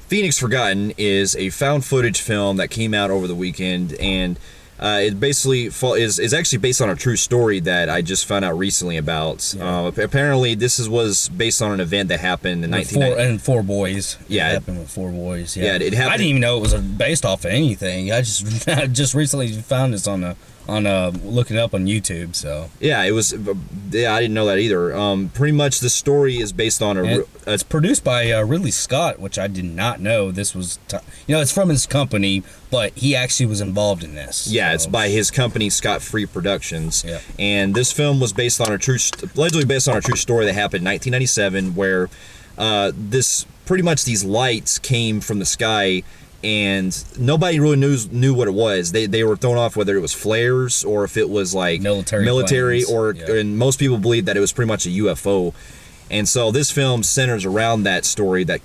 Phoenix Forgotten is a found footage film that came out over the weekend, and it basically is actually based on a true story that I just found out recently about. Yeah. Apparently, was based on an event that happened in 1990. And four boys. Yeah, it happened with four boys. Yeah, it happened. I didn't even know it was based off of anything. I just recently found this on looking it up on YouTube. So yeah, it was. Yeah, I didn't know that either. Pretty much the story is based on it's produced by Ridley Scott, which I did not know. This was, it's from his company, but he actually was involved in this. Yeah, so. It's by his company, Scott Free Productions. Yeah. And this film was allegedly based on a true story that happened in 1997, where these lights came from the sky. And nobody really knew what it was. They were thrown off whether it was flares or if it was like military and most people believe that it was pretty much a UFO. And so this film centers around that story that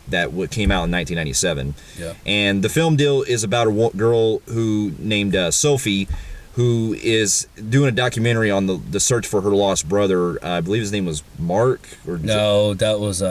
came out in 1997. Yeah. And the film deal is about a girl who named Sophie, who is doing a documentary on the search for her lost brother. I believe his name was Mark. No, that was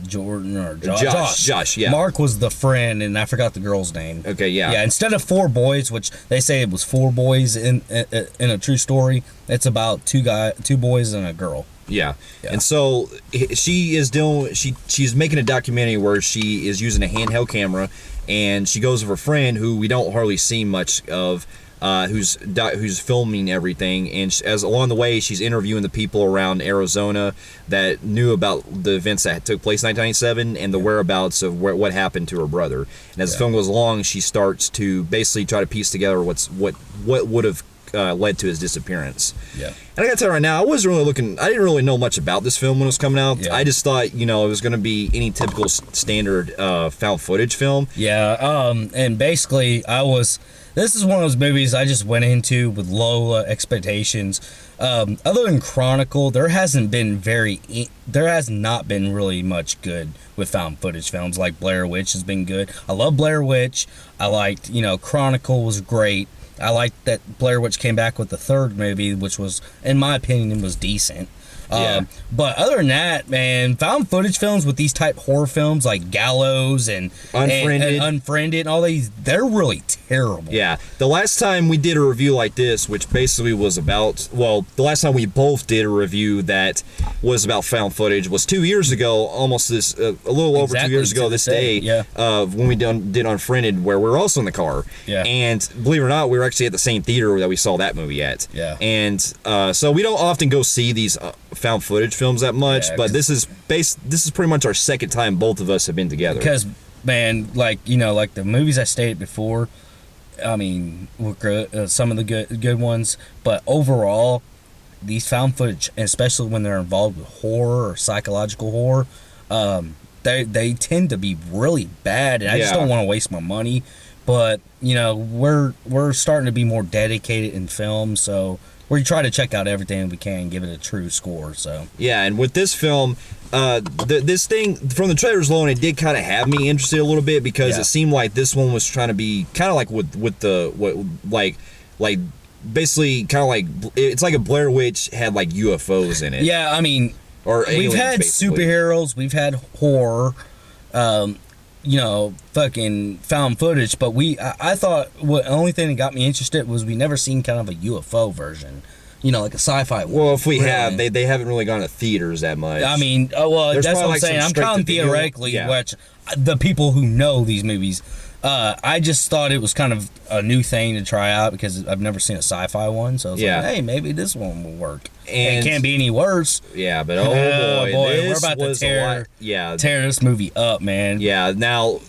Jordan or Josh, yeah. Mark was the friend, and I forgot the girl's name. Okay, yeah. Yeah, instead of four boys, which they say it was four boys in a true story, it's about two boys and a girl. Yeah. And so she's making a documentary where she is using a handheld camera, and she goes with her friend who we don't hardly see much of, who's filming everything, and as along the way she's interviewing the people around Arizona that knew about the events that took place in 1997 and the whereabouts of what happened to her brother. And as the film goes along, she starts to basically try to piece together what would have led to his disappearance. Yeah. And I gotta tell you right now, I didn't really know much about this film when it was coming out. Yeah. I just thought, it was gonna be any typical standard found footage film. Yeah, and basically this is one of those movies I just went into with low expectations. Other than Chronicle, there has not been really much good with found footage films. Like Blair Witch has been good. I love Blair Witch. I liked, Chronicle was great. I liked that Blair Witch came back with the third movie, which was, in my opinion, was decent. Yeah. But other than that, man, found footage films with these type horror films like Gallows and Unfriended and all these, they're really terrible. Yeah. The last time we did a review like this, which basically was the last time we both did a review that was about found footage was 2 years ago, almost a little over 2 years ago this day, when we did Unfriended, where we were also in the car. Yeah. And believe it or not, we were actually at the same theater that we saw that movie at. Yeah. And so we don't often go see these found footage films that much, but this is pretty much our second time both of us have been together. Because, man, like the movies I stated before, I mean, were good, some of the good ones, but overall, these found footage, especially when they're involved with horror or psychological horror, they tend to be really bad, and I just don't want to waste my money. But we're starting to be more dedicated in film, so we try to check out everything we can and give it a true score. So yeah, and with this film, this thing from the trailers alone, it did kind of have me interested a little bit, because it seemed like this one was trying to be kind of like basically kind of like, it's like a Blair Witch had like UFOs in it. Yeah, I mean, or we've had basically superheroes, we've had horror, fucking found footage, but I thought the only thing that got me interested was we never seen kind of a UFO version, like a sci-fi one. Well, if we have, they haven't really gone to theaters that much. I mean, that's what I'm saying. I'm counting theoretically, which the people who know these movies, I just thought it was kind of a new thing to try out because I've never seen a sci-fi one, so I was like, hey, maybe this one will work. And it can't be any worse. Yeah, but oh boy, we're about to tear this movie up, man. Yeah, now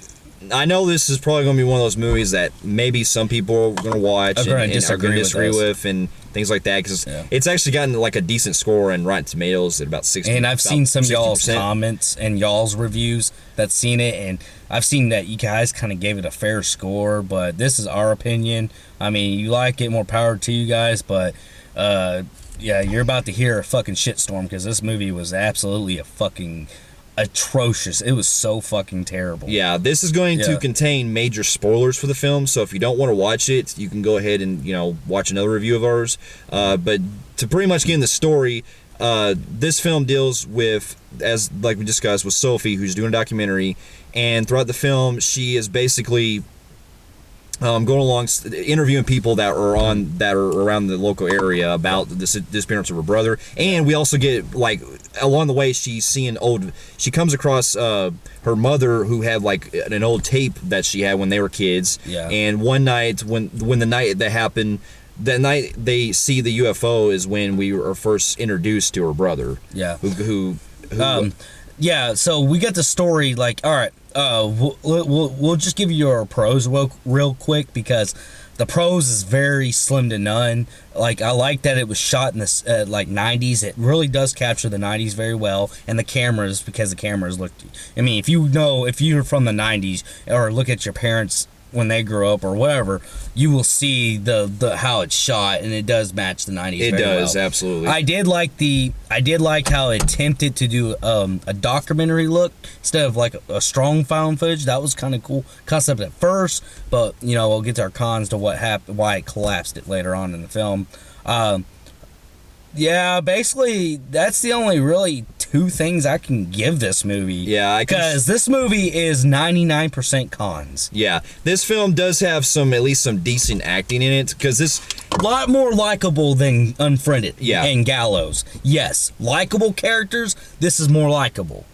I know this is probably going to be one of those movies that maybe some people are going to watch and are going to disagree with and things like that, because it's actually gotten like a decent score on Rotten Tomatoes at about 60%. And I've seen some of y'all's comments and y'all's reviews that's seen it, and I've seen that you guys kind of gave it a fair score, but this is our opinion. I mean, you like it, more power to you guys, but you're about to hear a fucking shitstorm, because this movie was absolutely a fucking atrocious. It was so fucking terrible. Yeah, this is going to contain major spoilers for the film, so if you don't want to watch it, you can go ahead and watch another review of ours. But to pretty much get in the story, this film deals with, as like we discussed, with Sophie, who's doing a documentary, and throughout the film, she is basically going along interviewing people that are around the local area about the disappearance of her brother. And we also get, like, along the way, she comes across her mother, who had like an old tape that she had when they were kids. Yeah. And one night, when the night that happened, the night they see the UFO is when we are first introduced to her brother. Yeah. Who yeah, so we get the story, like, all right, we'll just give you our pros real quick, because the pros is very slim to none. Like, I like that it was shot in the like 90s. It really does capture the 90s very well, and the cameras, because the cameras look, I mean, if you're from the 90s, or look at your parents when they grew up or whatever, you will see the how it's shot, and it does match the 90s. It very does, well. absolutely. I did like how it attempted to do a documentary look instead of like a strong found footage. That was kind of cool concept at first, but we'll get to our cons to what happened, why it collapsed it later on in the film. Yeah, basically that's the only really two things I can give this movie. Yeah, because this movie is 99% cons. Yeah, this film does have at least some decent acting in it, because this a lot more likable than Unfriended. Yeah. And Gallows. Yes, likable characters. This is more likable.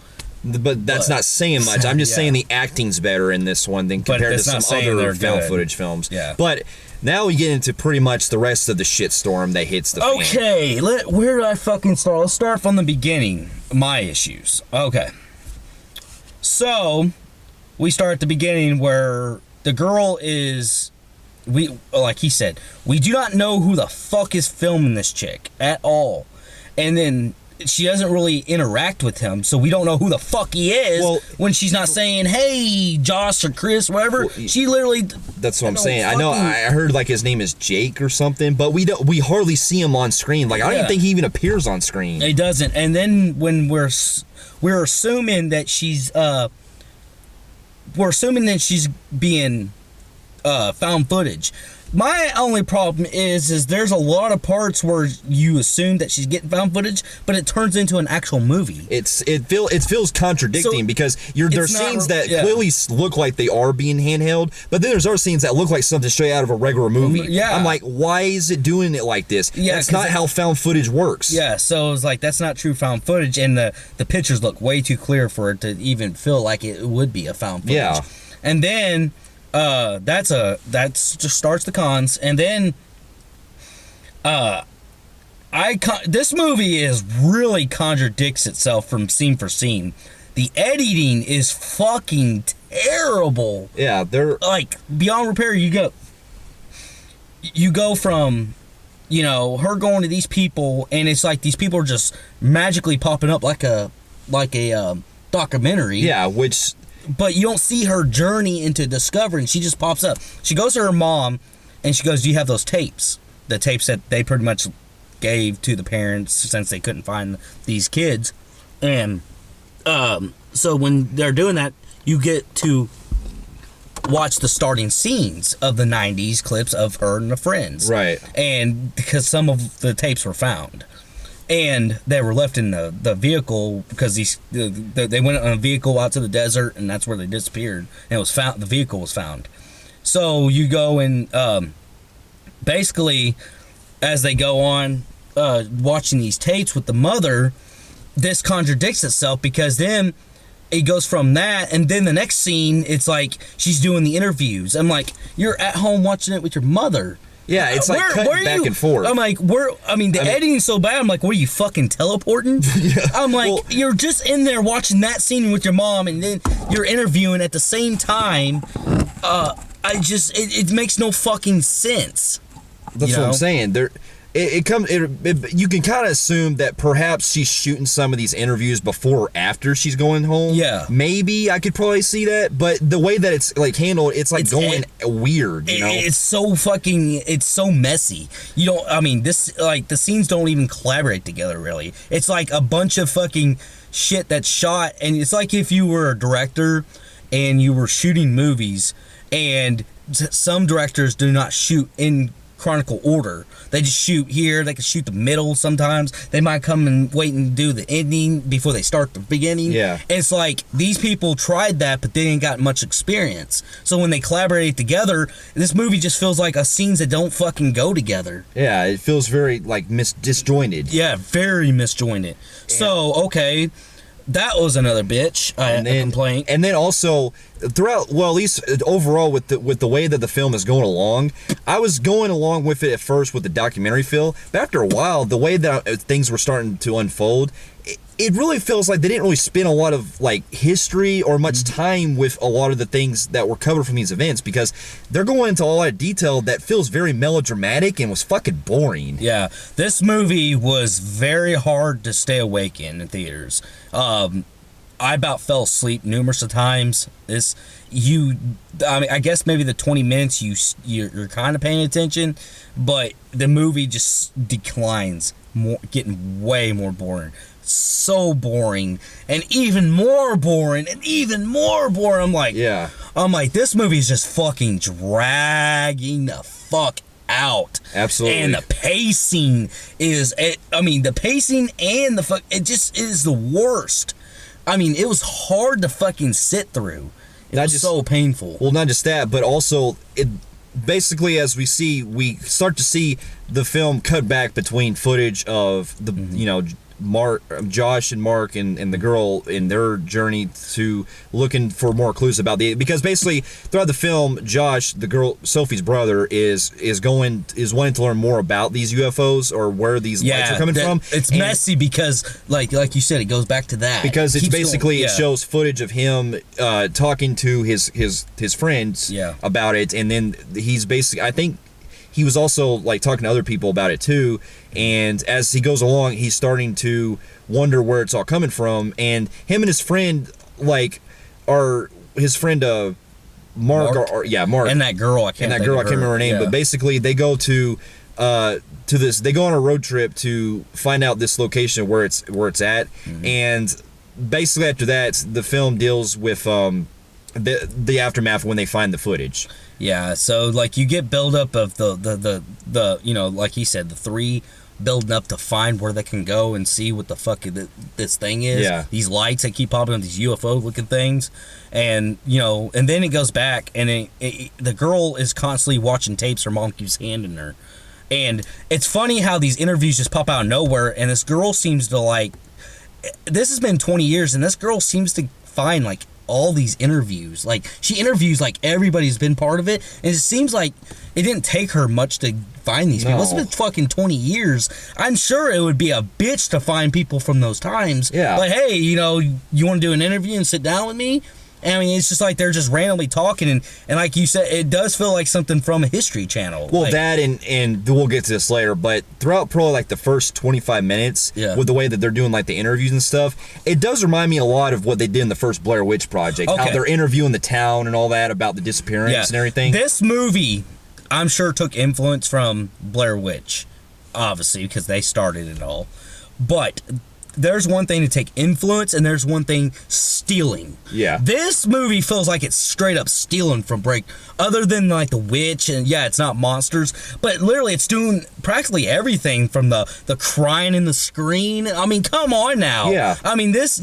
But that's not saying much. I'm just yeah. saying the acting's better in this one than compared to some other found footage films. Yeah. But now we get into pretty much the rest of the shitstorm that hits the fan. Okay, where do I fucking start? Let's start from the beginning. My issues. Okay. So, we start at the beginning where the girl is... like he said, we do not know who the fuck is filming this chick at all. And then she doesn't really interact with him, so we don't know who the fuck he is when she's not saying, hey, Josh or Chris, whatever. Well, she literally... That's what I'm saying. I know, I heard like his name is Jake or something, but we hardly see him on screen. Like, I don't even think he even appears on screen. He doesn't. And then when we're assuming that she's... we're assuming that she's being found footage. My only problem is there's a lot of parts where you assume that she's getting found footage, but it turns into an actual movie. It feels contradicting, because there's scenes that clearly look like they are being handheld, but then there's other scenes that look like something straight out of a regular movie. Yeah. I'm like, why is it doing it like this? Yeah, that's not how found footage works. Yeah, so it's like, that's not true found footage, and the pictures look way too clear for it to even feel like it would be a found footage. Yeah. And then that's just starts the cons, and then this movie really contradicts itself from scene for scene. The editing is fucking terrible. Yeah, they're like beyond repair. You go from her going to these people, and it's like these people are just magically popping up like a documentary. Yeah, which... But you don't see her journey into discovering. She just pops up. She goes to her mom, and she goes, do you have those tapes? The tapes that they pretty much gave to the parents since they couldn't find these kids. And so when they're doing that, you get to watch the starting scenes of the 90s clips of her and the friends. Right. And because some of the tapes were found. And they were left in the vehicle because they went on a vehicle out to the desert, and that's where they disappeared. And it was found. The vehicle was found. So you go and basically, as they go on watching these tapes with the mother, this contradicts itself, because then it goes from that, and then the next scene, it's like she's doing the interviews. I'm like, you're at home watching it with your mother. Yeah, it's like cutting back and forth. I'm like, the editing's so bad. I'm like, what are you, fucking teleporting? Yeah. I'm like, you're just in there watching that scene with your mom, and then you're interviewing at the same time. It makes no fucking sense. That's what I'm saying. You can kind of assume that perhaps she's shooting some of these interviews before or after she's going home. Yeah. Maybe I could probably see that, but the way that it's like handled, it's going weird, It's so messy. The scenes don't even collaborate together, really. It's like a bunch of fucking shit that's shot, and it's like if you were a director and you were shooting movies, and some directors do not shoot in chronicle order. They just shoot here. They can shoot the middle sometimes. They might come and wait and do the ending before they start the beginning. Yeah. It's like these people tried that, but they ain't got much experience. So when they collaborate together, this movie just feels like a scenes that don't fucking go together. Yeah, it feels very like disjointed. Yeah, very misjointed. So, okay, that was another bitch. A complaint. And then also throughout, well, at least overall with the way that the film is going along, I was going along with it at first with the documentary feel, but after a while, the way that things were starting to unfold, it really feels like they didn't really spend a lot of like history or much time with a lot of the things that were covered from these events, because they're going into a lot of detail that feels very melodramatic and was fucking boring. Yeah, this movie was very hard to stay awake in theaters. I about fell asleep numerous of times. I guess maybe the 20 minutes you're kind of paying attention, but the movie just declines, getting way more boring. So boring, and even more boring, and even more boring. I'm like, this movie is just fucking dragging the fuck out. Absolutely. And the pacing is, the pacing and it just is the worst. I mean, it was hard to fucking sit through. It was so painful. Well, not just that, but also it basically, as we start to see the film cut back between footage of the Josh and Mark and the girl in their journey to looking for more clues about because basically throughout the film, Josh, the girl Sophie's brother, is wanting to learn more about these UFOs or where these lights are coming from. It's messy because like you said, it goes back to that. Because it's basically it shows footage of him talking to his friends about it, and then he's basically, I think he was also like talking to other people about it too, and as he goes along, he's starting to wonder where it's all coming from, and him and his friend Mark. Mark, and that girl, I can't Yeah, so like you get buildup of the like he said, the three building up to find where they can go and see what the fuck this thing is. Yeah. These lights that keep popping up, these UFO looking things, and and then it goes back, and the girl is constantly watching tapes her mom keeps handing her, and it's funny how these interviews just pop out of nowhere, and this girl seems to like. This has been 20 years, and this girl seems to find like all these interviews. Like, she interviews like everybody's been part of it, and it seems like it didn't take her much to find these people. It's been fucking 20 years. I'm sure it would be a bitch to find people from those times. Yeah. Like, hey, you want to do an interview and sit down with me? And I mean, it's just like they're just randomly talking, and like you said, it does feel like something from a History Channel. Well, like, that and we'll get to this later, but throughout probably like the first 25 minutes, with the way that they're doing like the interviews and stuff, it does remind me a lot of what they did in the first Blair Witch Project. Okay. How they're interviewing the town and all that about the disappearance and everything. This movie, I'm sure, took influence from Blair Witch, obviously, because they started it all. But there's one thing to take influence, and there's one thing stealing. Yeah. This movie feels like it's straight up stealing from Break, other than like the witch, and it's not monsters, but literally it's doing practically everything from the crying in the screen. I mean, come on now. Yeah. I mean, this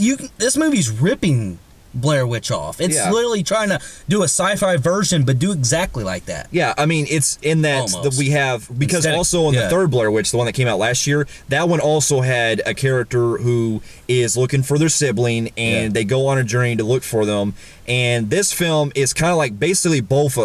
movie's ripping Blair Witch off. It's literally trying to do a sci-fi version, but do exactly like that. Yeah, I mean, it's in that we have, because also on the third Blair Witch, the one that came out last year, that one also had a character who is looking for their sibling, and they go on a journey to look for them. And this film is kind of like basically both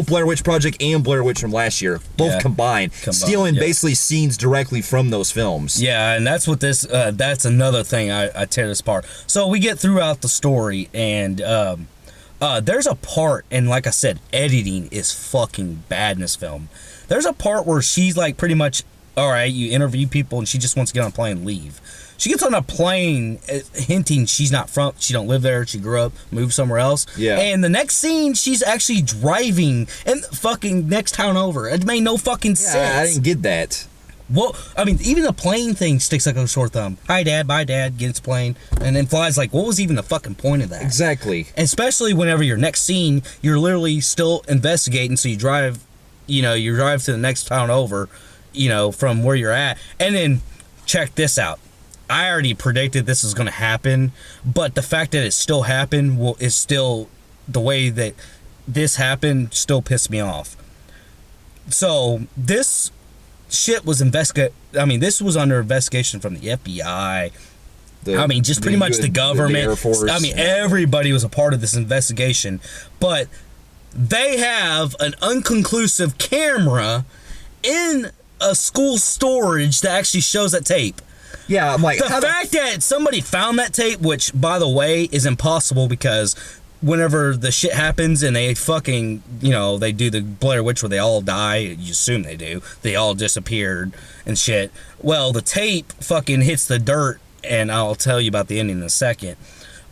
Blair Witch Project and Blair Witch from last year, both combined, stealing basically scenes directly from those films. Yeah, and that's what this. That's another thing I tear this apart. So we get throughout the story, and there's a part, and like I said, editing is fucking bad in this film. There's a part where she's like pretty much, all right, you interview people, and she just wants to get on a plane and leave. She gets on a plane hinting she don't live there, she grew up, moved somewhere else. Yeah. And the next scene, she's actually driving in the fucking next town over. It made no fucking sense. I didn't get that. Well, I mean, even the plane thing sticks like a sore thumb. Hi, Dad, bye, Dad, gets plane, and then flies. Like, what was even the fucking point of that? Exactly. Especially whenever your next scene, you're literally still investigating, so you drive you drive to the next town over, from where you're at. And then check this out. I already predicted this was going to happen, but the fact that it still happened is still the way that this happened still pissed me off. So this shit was this was under investigation from the FBI. Pretty much the government. The Air Force. Everybody was a part of this investigation, but they have an unconclusive camera in a school storage that actually shows that tape. Yeah, I'm like... The fact that somebody found that tape, which, by the way, is impossible because whenever the shit happens and they fucking, they do the Blair Witch where they all die, you assume they do, they all disappeared and shit. Well, the tape fucking hits the dirt, and I'll tell you about the ending in a second.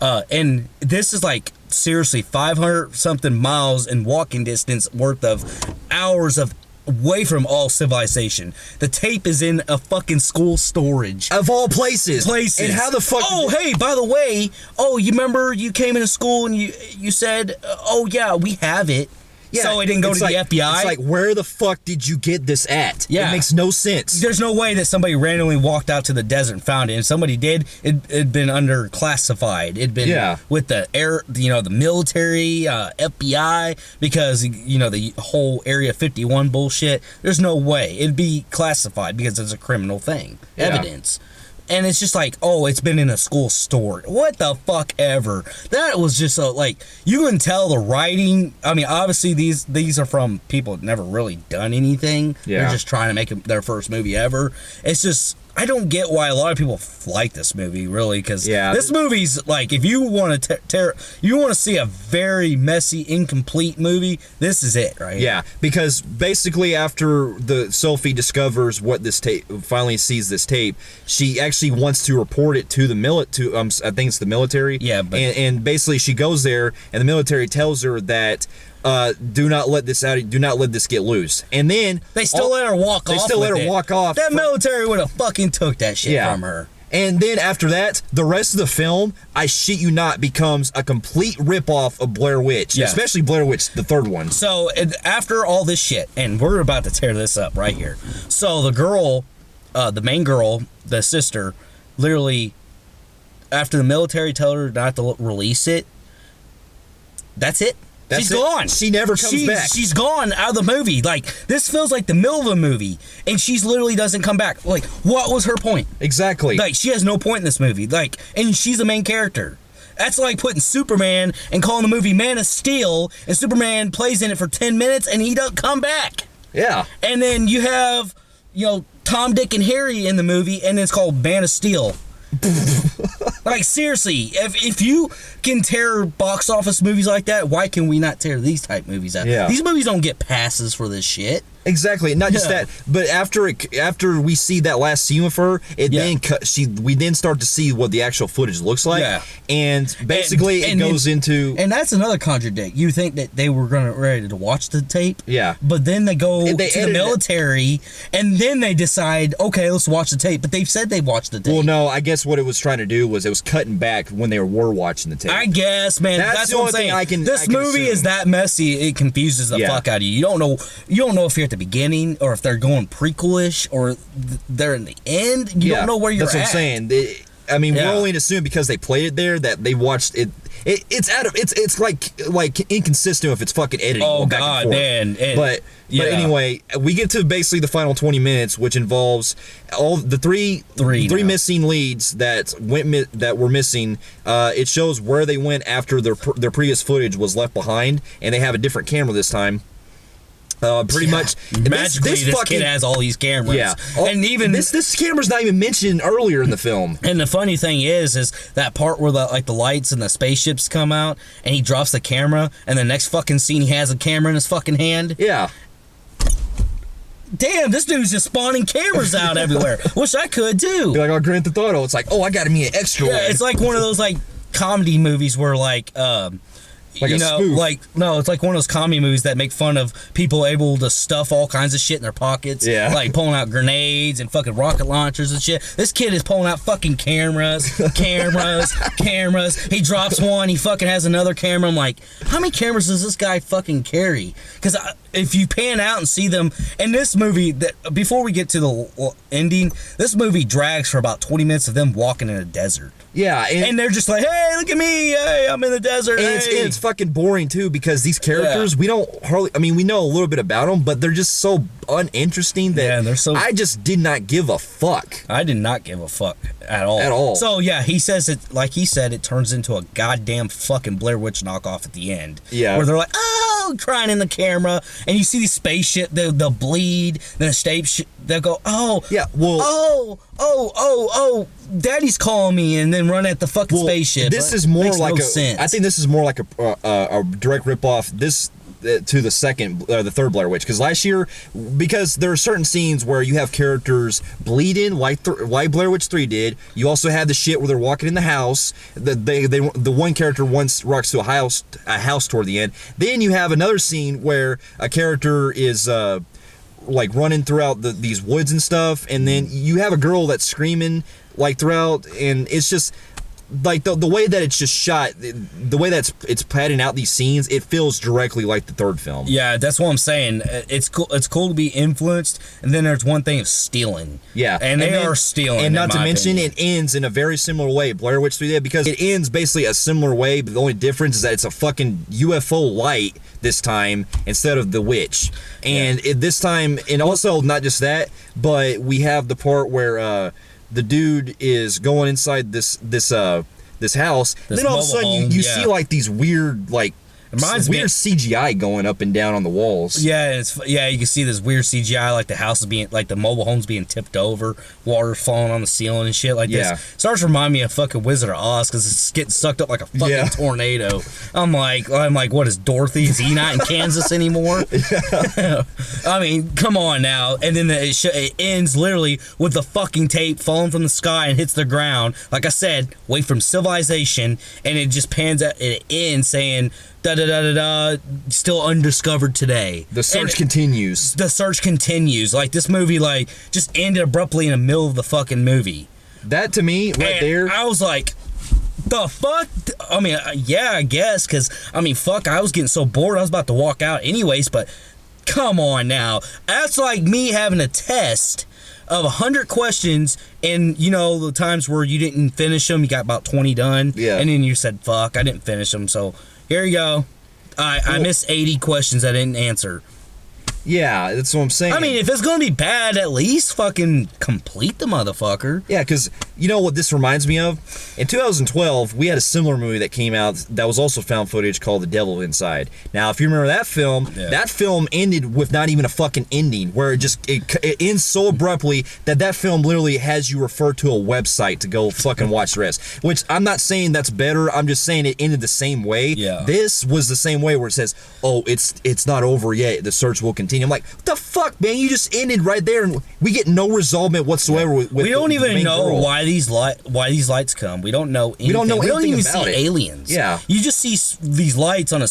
And this is like, seriously, 500-something miles in walking distance worth of hours of away from all civilization. The tape is in a fucking school storage. Of all places. And how the fuck... Oh, hey, by the way, you remember you came into school and you said, oh, yeah, we have it. Yeah, so it didn't go to the FBI? It's like, where the fuck did you get this at? Yeah. It makes no sense. There's no way that somebody randomly walked out to the desert and found it. If somebody did, it'd been under classified. It'd been with the the military, FBI, because, the whole Area 51 bullshit. There's no way. It'd be classified because it's a criminal thing. Yeah. Evidence. And it's just like, it's been in a school store. What the fuck ever? That was just you can tell the writing. Obviously these are from people that never really done anything. Yeah. They're just trying to make their first movie ever. It's just, I don't get why a lot of people like this movie, really, because this movie's like, if you want to you want to see a very messy, incomplete movie, this is it, right? Yeah, because basically after Sophie discovers what this tape, finally sees this tape, she actually wants to report it to the I think it's the military. Yeah, but and basically she goes there, and the military tells her that, do not let this out. Do not let this get loose. And then they still let her walk off. They still let her walk off. That military would have fucking took that shit from her. And then after that, the rest of the film, I shit you not, becomes a complete ripoff of Blair Witch, especially Blair Witch, the third one. So after all this shit, and we're about to tear this up right here. So the girl, the main girl, the sister, literally, after the military tell her not to release it, that's it. She's gone. She never comes back. She's gone out of the movie. Like, this feels like the middle of a movie, and she's literally doesn't come back. Like, what was her point? Exactly. Like, she has no point in this movie. Like, and she's the main character. That's like putting Superman and calling the movie Man of Steel, and Superman plays in it for 10 minutes, and he doesn't come back. Yeah. And then you have, Tom, Dick, and Harry in the movie, and it's called Man of Steel. Like, seriously, if you can tear box office movies like that, why can we not tear these type movies out? Yeah. These movies don't get passes for this shit. Exactly. Not just that, but after we see that last scene with her, we then start to see what the actual footage looks like. Yeah. And basically it goes into... And that's another contradict. You think that they were ready to watch the tape. Yeah. But then they go to the military, and then they decide, okay, let's watch the tape. But they've said they watched the tape. Well, no, I guess what it was trying to do was it was cutting back when they were watching the tape. I guess, man. That's what I'm saying. This movie is that messy, it confuses the fuck out of you. You don't know if you're at the beginning, or if they're going prequel-ish, or they're in the end. You don't know where you're at. That's what I'm saying. We're only assuming because they played it there that they watched it. It's like inconsistent if it's fucking editing. Oh back God, and forth. man! But anyway, we get to basically the final 20 minutes, which involves all the three missing leads that were missing. It shows where they went after their previous footage was left behind, and they have a different camera this time. Pretty much magically this kid has all these cameras. Yeah. And even this camera's not even mentioned earlier in the film. And the funny thing is that part where the lights and the spaceships come out and he drops the camera, and the next fucking scene he has a camera in his fucking hand. Yeah. Damn, this dude's just spawning cameras out everywhere. Wish I could too. Be like, Grand Theft Auto. It's like, I got me an extra one. It's like one of those like comedy movies where Like you a know, spoof. like no, it's like one of those comedy movies that make fun of people able to stuff all kinds of shit in their pockets. Yeah. Like pulling out grenades and fucking rocket launchers and shit. This kid is pulling out fucking cameras. He drops one, he fucking has another camera. I'm like, how many cameras does this guy fucking carry? Because if you pan out and see them in this movie, that before we get to the ending, this movie drags for about 20 minutes of them walking in a desert. Yeah, and they're just like, hey, look at me, hey, I'm in the desert. And hey. it's fucking boring too, because these characters, we don't hardly, I mean, we know a little bit about them, but they're just so uninteresting that they're so, I just did not give a fuck. I did not give a fuck at all. At all. So yeah, he says it, like he said, it turns into a goddamn fucking Blair Witch knockoff at the end. Yeah. Where they're like, oh, crying in the camera, and you see these spaceship, they'll bleed, then a spaceship, they'll go, oh, yeah, well, oh, daddy's calling me, and then run at the fucking spaceship. This is more Makes like no a, sense. I think this is more like a direct ripoff. This to the third Blair Witch, because last year, because there are certain scenes where you have characters bleeding like Blair Witch 3 did. You also have the shit where they're walking in the house. The one character once rocks to a house toward the end. Then you have another scene where a character is like running throughout these woods and stuff, and then you have a girl that's screaming like throughout, and it's just like the way that it's just shot, the way that it's padding out these scenes, it feels directly like the third film. Yeah, that's what I'm saying. It's cool to be influenced, and then there's one thing of stealing. Yeah, and they are stealing. And not to mention, opinion. it ends in a very similar way Blair Witch 3 did, because it ends basically a similar way, but the only difference is that it's a fucking UFO light this time instead of the witch. And this time, and also not just that, but we have the part where the dude is going inside this house. Then all of a sudden you see like these weird CGI going up and down on the walls. Yeah, you can see this weird CGI, like the house is being, like the mobile home's being tipped over, water falling on the ceiling and shit like this. Starts to remind me of fucking Wizard of Oz, because it's getting sucked up like a fucking tornado. I'm like, what is Dorothy? Is he not in Kansas anymore? I mean, come on now. And then it ends literally with the fucking tape falling from the sky and hits the ground. Like I said, away from civilization, and it just pans out. It ends saying, still undiscovered today. The search continues. The search continues. Like, this movie, like, just ended abruptly in the middle of the fucking movie. That, to me, there, I was like, the fuck? I mean, yeah, I guess, because, I mean, fuck, I was getting so bored, I was about to walk out anyways, but come on now. That's like me having a test of 100 questions, and you know the times where you didn't finish them, you got about 20 done, and then you said, fuck, I didn't finish them, so here you go. I missed 80 questions I didn't answer. Yeah, that's what I'm saying. I mean, if it's gonna be bad, at least fucking complete the motherfucker. Yeah, because you know what this reminds me of? In 2012, we had a similar movie that came out that was also found footage called The Devil Inside. Now, if you remember that film ended with not even a fucking ending, where it ends so abruptly that film literally has you refer to a website to go fucking watch the rest. Which, I'm not saying that's better, I'm just saying it ended the same way. Yeah. This was the same way, where it says, oh, it's not over yet, the search will continue. I'm like, what the fuck, man? You just ended right there, and we get no resolvement whatsoever. We don't even know why these lights come. We don't know anything. We don't even see aliens. Yeah, you just see these lights on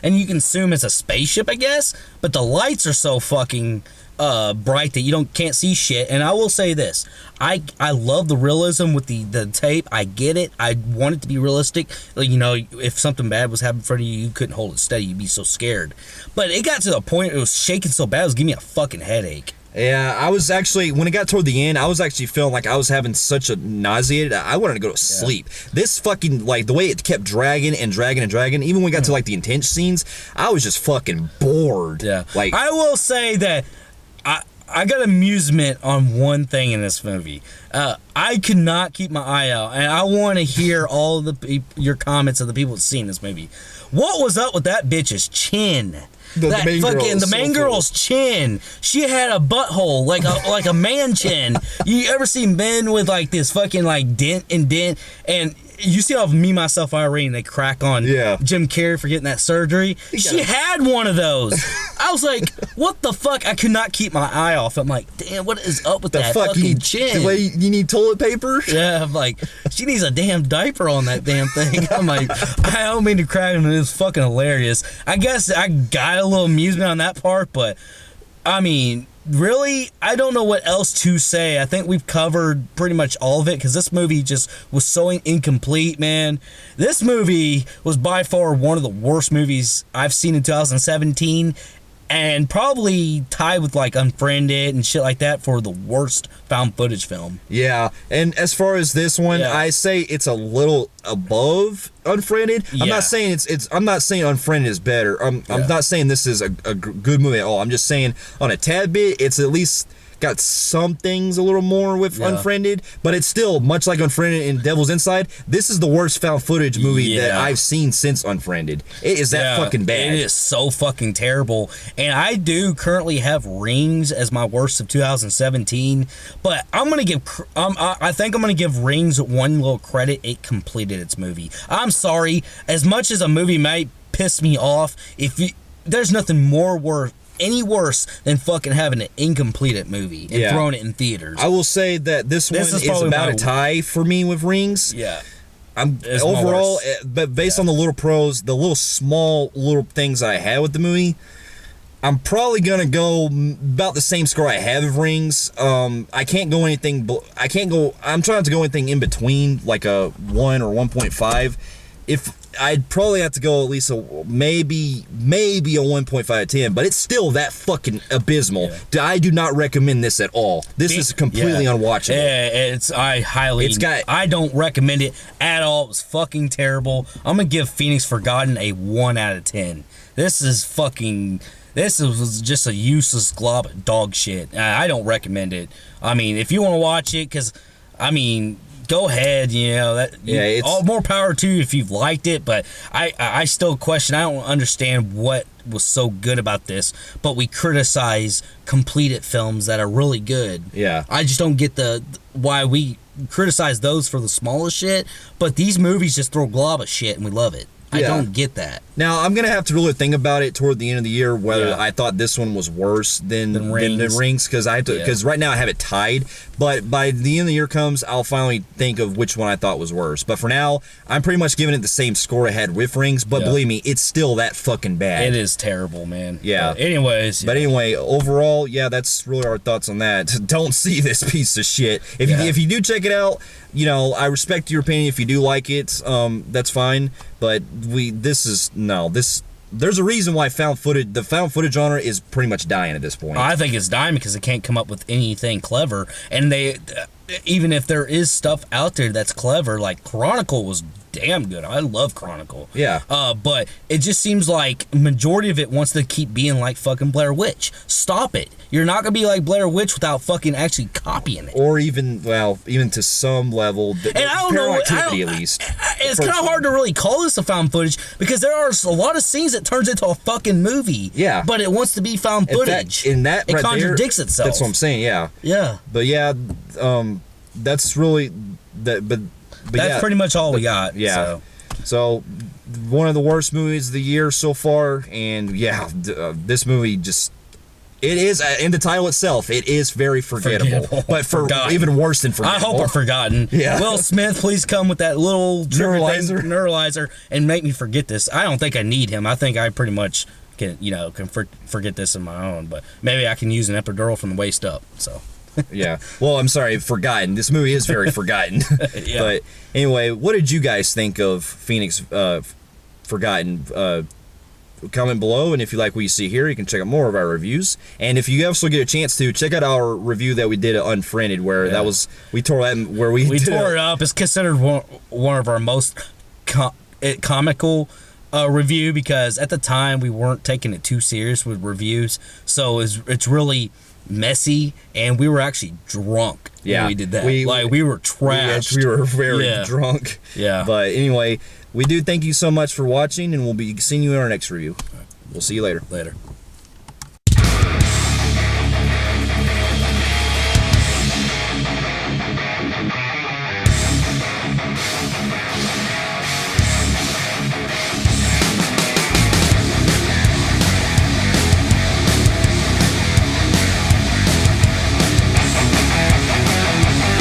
and you can assume it's a spaceship, I guess. But the lights are so fucking bright that you can't see shit. And I will say this, I love the realism with the tape. I get it. I want it to be realistic. Like, you know, if something bad was happening in front of you, you couldn't hold it steady. You'd be so scared. But it got to the point it was shaking so bad it was giving me a fucking headache. Yeah, I was actually, when it got toward the end, I was actually feeling like I was having such a nauseated, I wanted to go to sleep. This fucking, like, the way it kept dragging, even when we got to, like, the intense scenes, I was just fucking bored. Yeah. Like, I will say that I got amusement on one thing in this movie. I could not keep my eye out, and I want to hear all your comments of the people that seen this movie. What was up with that bitch's chin? The main girl's chin. She had a butthole like a man chin. You ever see men with like this fucking like dent, and you see how Me, Myself, Irene, they crack on Jim Carrey for getting that surgery? She had one of those. I was like, what the fuck? I could not keep my eye off. I'm like, damn, what is up with that fucking chin? The way you need toilet paper? Yeah, I'm like, she needs a damn diaper on that damn thing. I'm like, I don't mean to crack on it. It's fucking hilarious. I guess I got a little amusement on that part, but I mean, really, I don't know what else to say. I think we've covered pretty much all of it because this movie just was so incomplete, man. This movie was by far one of the worst movies I've seen in 2017, and probably tied with like Unfriended and shit like that for the worst found footage film. Yeah, and as far as this one, I say it's a little above Unfriended. I'm not saying it's I'm not saying Unfriended is better. I'm not saying this is a good movie at all. I'm just saying on a tad bit, it's at least got some things a little more with Unfriended, but it's still much like Unfriended and Devil's Inside. This is the worst found footage movie that I've seen since Unfriended. It is that fucking bad. It is so fucking terrible. And I do currently have Rings as my worst of 2017, but I'm gonna give I think I'm gonna give Rings one little credit. It completed its movie. I'm sorry, as much as a movie might piss me off, there's nothing more worth any worse than fucking having an incompleted movie and throwing it in theaters. I will say that this one is about a tie for me with Rings. Yeah. It's overall, but based on the little pros, the little small little things I had with the movie, I'm probably gonna go about the same score I have of Rings. I can't go anything. I'm trying to go anything in between, like a 1 or 1.5. If I'd probably have to go at least maybe a 1.5 out of 10, but it's still that fucking abysmal. I do not recommend this at all. This is completely unwatchable. I don't recommend it at all. It was fucking terrible. I'm gonna give Phoenix Forgotten a 1 out of 10. This was just a useless glob of dog shit. I don't recommend it. I mean, if you want to watch it, because I mean, go ahead, it's all more power to you if you've liked it, but I still question. I don't understand what was so good about this, but we criticize completed films that are really good. I just don't get why we criticize those for the smallest shit, but these movies just throw glob of shit and we love it. I don't get that. Now, I'm going to have to really think about it toward the end of the year, whether I thought this one was worse than Rings, because right now I have it tied, but by the end of the year comes, I'll finally think of which one I thought was worse. But for now, I'm pretty much giving it the same score I had with Rings, but believe me, it's still that fucking bad. It is terrible, man. Yeah. But anyways. But anyway, overall, that's really our thoughts on that. Don't see this piece of shit. If you do check it out, I respect your opinion. If you do like it, that's fine. But there's a reason why the found footage genre is pretty much dying at this point. I think it's dying because they can't come up with anything clever, and even if there is stuff out there that's clever, like Chronicle was damn good. I love Chronicle. Yeah. But it just seems like majority of it wants to keep being like fucking Blair Witch. Stop it. You're not gonna be like Blair Witch without fucking actually copying it. Or even to some level, and I don't know. At least. It's kind of hard to really call this a found footage because there are a lot of scenes that turns into a fucking movie. Yeah. But it wants to be found footage. It contradicts itself. That's what I'm saying. Yeah. Yeah. But that's really that. But that's pretty much all we got. Yeah. So one of the worst movies of the year so far, and this movie just. It is, in the title itself, it is very forgettable. But even worse than forgettable. I hope we're forgotten. Yeah. Will Smith, please come with that little neuralizer and make me forget this. I don't think I need him. I think I pretty much can forget this on my own. But maybe I can use an epidural from the waist up. So. Yeah. Well, I'm sorry, forgotten. This movie is very forgotten. Yeah. But anyway, what did you guys think of Phoenix Forgotten? Comment below, and if you like what you see here, you can check out more of our reviews. And if you also get a chance to check out our review that we did at Unfriended, where we tore it up. It's considered one of our most comical review because at the time we weren't taking it too serious with reviews, so it's really messy, and we were actually drunk when we did that. We were trashed. We were very drunk. Yeah. But anyway, we do thank you so much for watching, and we'll be seeing you in our next review. We'll see you later. Later.